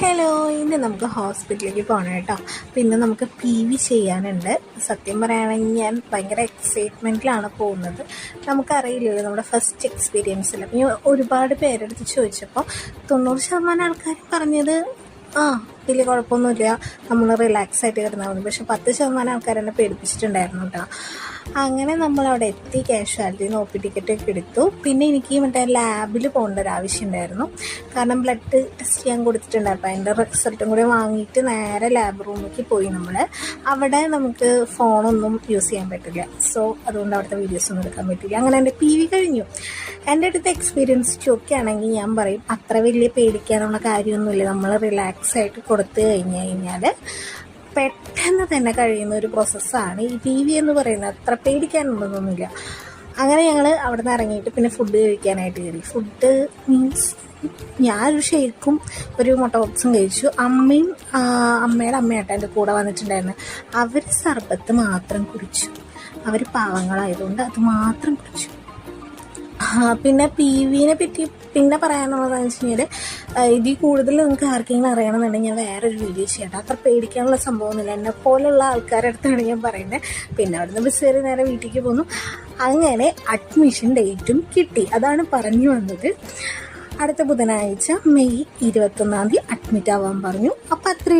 Hello, ഇന്ന് നമുക്ക് ഹോസ്പിറ്റലിലേക്ക് പോകണം കേട്ടോ. പിന്നെ നമുക്ക് PV ചെയ്യാനുണ്ട്. സത്യം പറയുകയാണെങ്കിൽ ഞാൻ ഭയങ്കര എക്സൈറ്റ്മെൻറ്റിലാണ് പോകുന്നത്. നമുക്കറിയില്ലല്ലോ നമ്മുടെ ഫസ്റ്റ് എക്സ്പീരിയൻസിൽ. അപ്പോൾ ഞാൻ ഒരുപാട് പേരെടുത്ത് ചോദിച്ചപ്പോൾ 90% ആൾക്കാർ പറഞ്ഞത് വലിയ കുഴപ്പമൊന്നുമില്ല, നമ്മൾ റിലാക്സ് ആയിട്ട് കിടന്നാൽ മതി. പക്ഷെ 10% ആൾക്കാരെന്നെ പേടിപ്പിച്ചിട്ടുണ്ടായിരുന്നു കേട്ടോ. അങ്ങനെ നമ്മളവിടെ എത്തി, കാഷ്വാലിറ്റിയിൽ നിന്ന് OP ടിക്കറ്റൊക്കെ എടുത്തു. പിന്നെ എനിക്ക് മറ്റേ ലാബിൽ പോകേണ്ട ഒരു ആവശ്യം ഉണ്ടായിരുന്നു. കാരണം ബ്ലഡ് ടെസ്റ്റ് ചെയ്യാൻ കൊടുത്തിട്ടുണ്ടായിരുന്നു. അതിൻ്റെ റിസൾട്ടും കൂടി വാങ്ങിയിട്ട് നേരെ ലാബ് റൂമിലേക്ക് പോയി. നമ്മൾ അവിടെ നമുക്ക് ഫോണൊന്നും യൂസ് ചെയ്യാൻ പറ്റില്ല. സോ അതുകൊണ്ട് അവിടുത്തെ വീഡിയോസൊന്നും എടുക്കാൻ പറ്റില്ല. അങ്ങനെ എൻ്റെ PV കഴിഞ്ഞു. എൻ്റെ അടുത്ത എക്സ്പീരിയൻസ് ചോദിക്കുകയാണെങ്കിൽ ഞാൻ പറയും, അത്ര വലിയ പേടിക്കാനുള്ള കാര്യമൊന്നുമില്ല. നമ്മൾ റിലാക്സ് ആയിട്ട് കൊടുത്തു കഴിഞ്ഞാൽ പെട്ടെന്ന് തന്നെ കഴിയുന്ന ഒരു പ്രോസസ്സാണ് ഈ PV എന്ന് പറയുന്നത്. അത്ര പേടിക്കാനുള്ളതൊന്നുമില്ല. അങ്ങനെ ഞങ്ങൾ അവിടെ നിന്ന് ഇറങ്ങിയിട്ട് പിന്നെ ഫുഡ് കഴിക്കാനായിട്ട് കയറി. ഫുഡ് മീൻസ് ഞാനൊരു ഷേക്കും ഒരു മുട്ട പപ്സും കഴിച്ചു. അമ്മയുടെ അമ്മയായിട്ട് എൻ്റെ കൂടെ വന്നിട്ടുണ്ടായിരുന്നു. അവർ സർബത്ത് മാത്രം കുടിച്ചു. അവർ പാവങ്ങളായതുകൊണ്ട് അത് മാത്രം കുടിച്ചു. പിന്നെ PVനെ പറ്റി പിന്നെ പറയാനുള്ളതെന്ന് വെച്ച് കഴിഞ്ഞാൽ, ഇതിൽ കൂടുതൽ നിങ്ങൾക്ക് ആർക്കെങ്കിലും അറിയണമെന്നുണ്ടെങ്കിൽ ഞാൻ വേറൊരു വീഡിയോ ചെയ്യട്ടെ. അത്ര പേടിക്കാനുള്ള സംഭവമൊന്നുമില്ല. എന്നെ പോലുള്ള ആൾക്കാരുടെ അടുത്താണ് ഞാൻ പറയുന്നത്. പിന്നെ അവിടുന്ന് ബസ് കയറി നേരെ വീട്ടിലേക്ക് പോന്നു. അങ്ങനെ അഡ്മിഷൻ ഡേറ്റും കിട്ടി. അതാണ് പറഞ്ഞു വന്നത്. അടുത്ത ബുധനാഴ്ച മെയ് 21 അഡ്മിറ്റ് ആവാൻ പറഞ്ഞു. അപ്പം അത്രയും